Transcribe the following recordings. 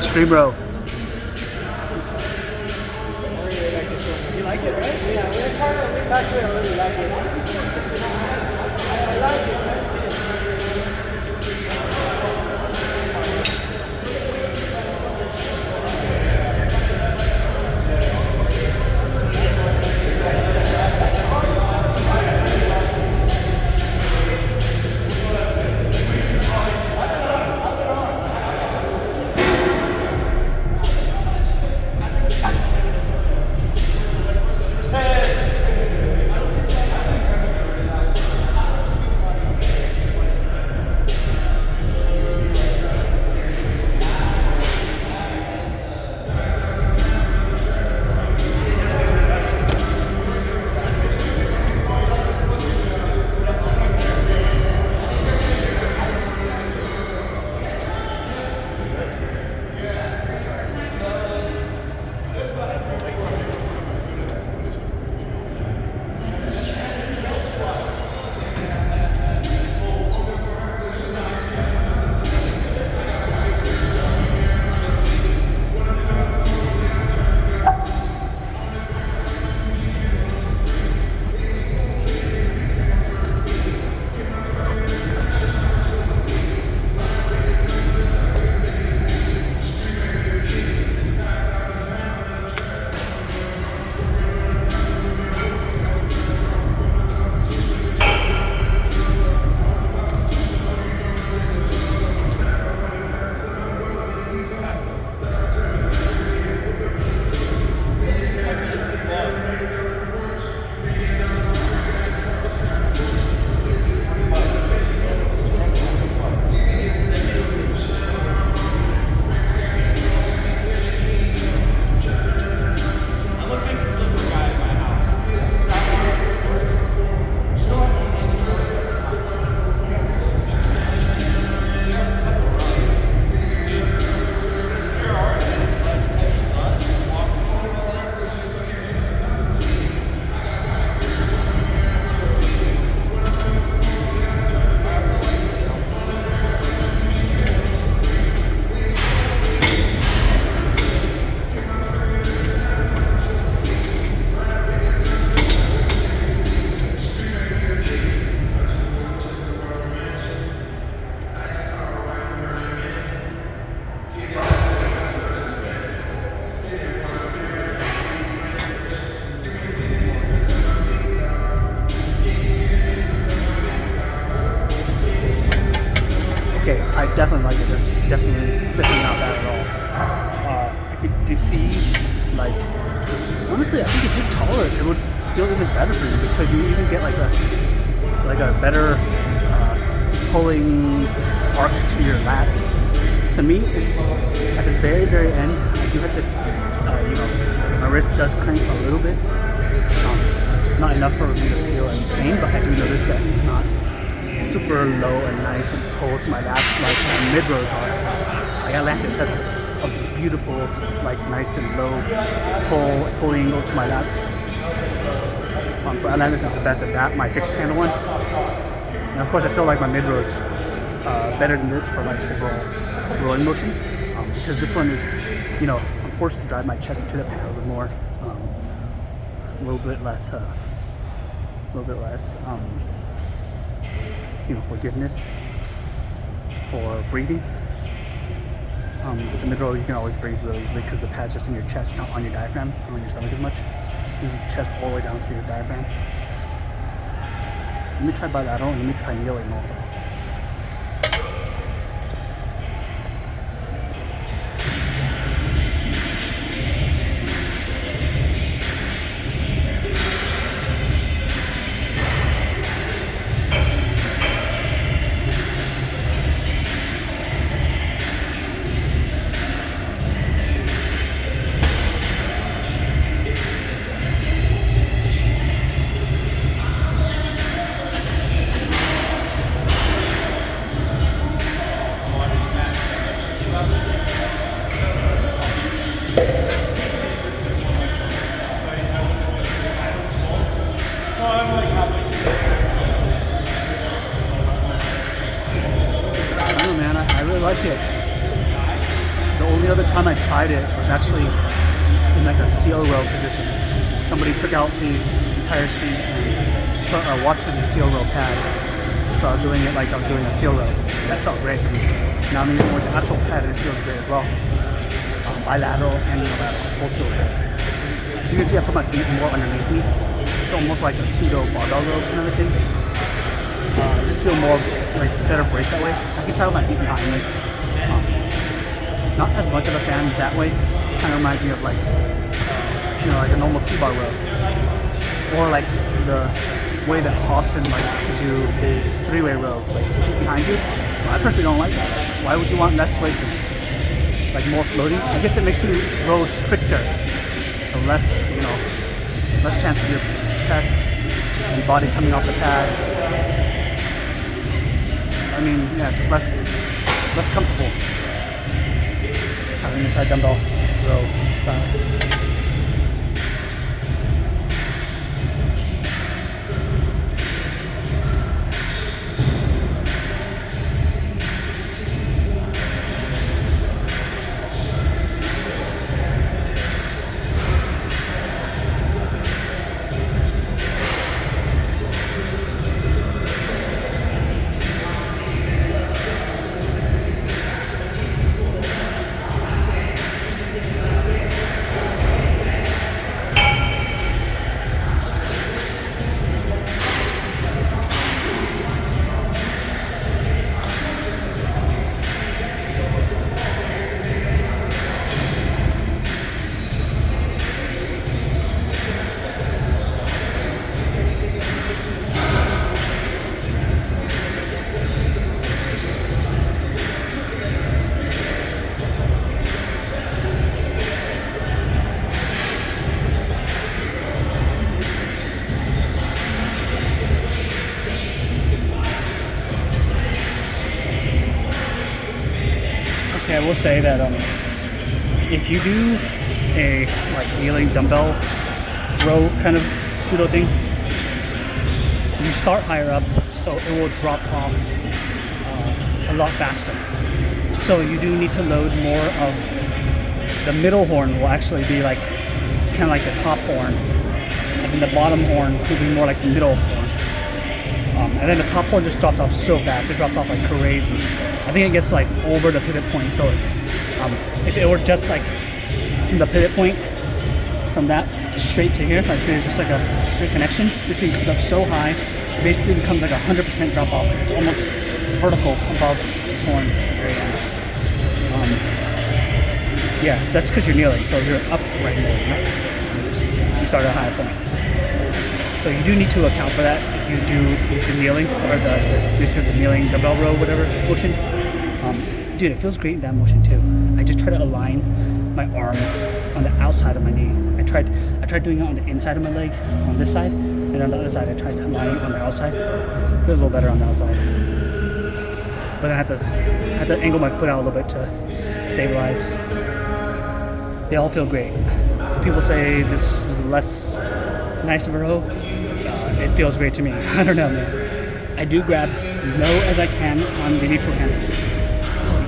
Extreme row. You like it, right? Yeah, we're kind of refactored. I really like it. I like it. Okay, I definitely like it. There's definitely sticking out that at all. I could do see, like, honestly, I think if you're taller, it would feel even better for you because you even get like a better pulling arc to your lats. To me, it's at the very, very end. I do have to, my wrist does crank a little bit. Not enough for me to feel any pain, but I do notice that it's not super low and nice and pull to my lats like mid rows are. Like Atlantis has a beautiful, like nice and low pulling angle to my lats. So Atlantis is the best at that. My fixed handle one. And of course, I still like my mid rows better than this for like overall rolling motion because this one is, I'm forced to drive my chest into the pad a little more, a little bit less. Forgiveness for breathing. With the mid-roll, you can always breathe really easily because the pad's just in your chest, not on your diaphragm, not on your stomach as much. This is chest all the way down to your diaphragm. Let me try bilateral and let me try kneeling also. I like it. The only other time I tried it was actually in like a seal row position. Somebody took out the entire seat and put a Watson seal row pad. So I was doing it like I was doing a seal row. That felt great. Now I'm using with the actual pad and it feels great as well. Bilateral and unilateral, both feel great. You can see I put my feet more underneath me. It's almost like a pseudo barbell row kind of a thing. Just feel more like better brace that way. I can try with my feet behind me. Not as much of a fan that way. Kind of reminds me of like, like a normal T-bar row. Or like the way that Hobson likes to do his three-way row, like feet behind you. I personally don't like that. Why would you want less bracing? Like more floating? I guess it makes you row stricter. So less, less chance of your chest and body coming off the pad. I mean, yeah, it's just less comfortable having inside dumbbell row style. I will say that if you do a like kneeling dumbbell row kind of pseudo thing, you start higher up, so it will drop off a lot faster. So you do need to load more of the middle horn. Will actually be like kind of like the top horn, and then the bottom horn will be more like the middle horn. And then the top horn just drops off so fast. It drops off like crazy. I think it gets like over the pivot point. So if it were just like from the pivot point, from that straight to here, like say it's just like a straight connection, this thing comes up so high, it basically becomes like 100% drop off because it's almost vertical above the horn at the very end. Yeah, that's because you're kneeling, so you're upright more. You start at a higher point. So you do need to account for that if you do the kneeling or the kneeling dumbbell row, whatever motion. Dude, it feels great in that motion too. I just try to align my arm on the outside of my knee. I tried doing it on the inside of my leg, on this side, and on the other side I tried aligning on the outside. It feels a little better on the outside. But then I have to angle my foot out a little bit to stabilize. They all feel great. People say this is less nice of a row. It feels great to me. I don't know, man. I do grab low as I can on the neutral handle.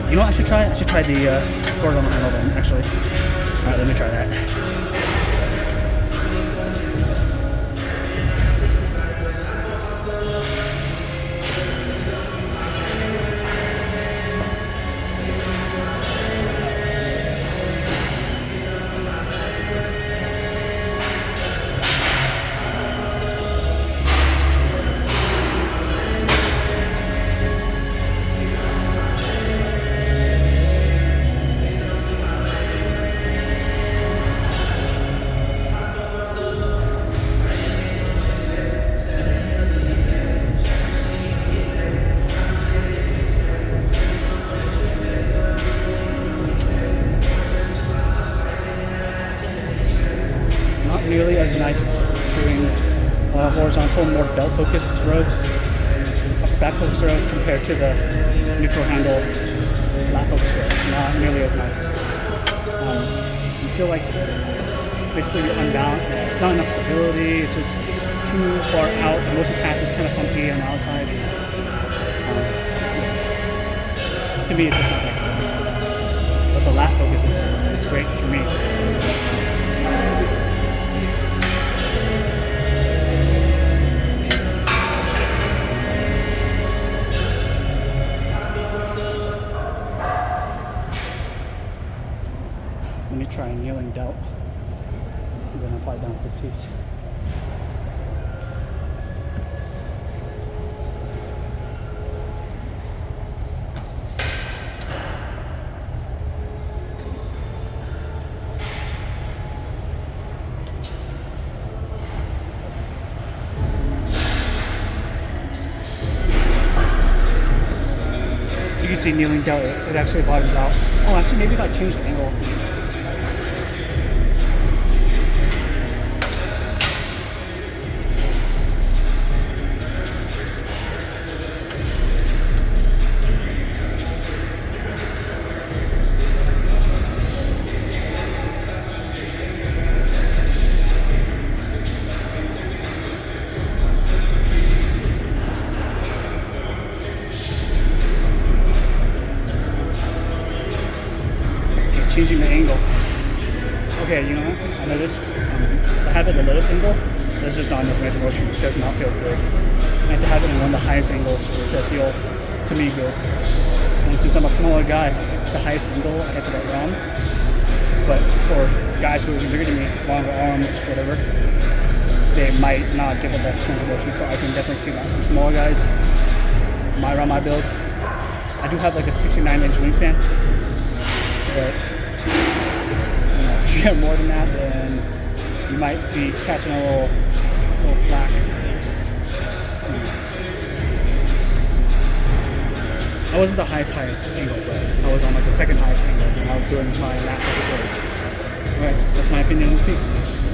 You know what I should try? I should try the horizontal handle then, actually. Alright, let me try that. Nearly as nice doing horizontal, more belt focus row, back focus row compared to the neutral handle lat focus row. Not nearly as nice. You feel like basically you're unbalanced. It's not enough stability. It's just too far out. The motion path is kind of funky on the outside. To me, it's just not that good. but the lat focus is great for me. Let me try a kneeling delt. And then I'm probably done with this piece. You can see kneeling delt, it actually bottoms out. Oh, actually, maybe if I change the angle. Changing the angle. Okay, you know what? I noticed if I have it at the lowest angle, there's just not enough range of motion. It does not feel good. I have to have it in one of the highest angles to feel, to me, good. And since I'm a smaller guy, the highest angle I have to get wrong. But for guys who are bigger than me, longer arms, whatever, they might not get the best range of motion. So I can definitely see that from smaller guys. Around my build, I do have like a 69-inch wingspan, but if you get more than that, then you might be catching a little flack. I wasn't the highest angle, but I was on like the second highest angle when I was doing my lat focus race. Alright, that's my opinion on this piece.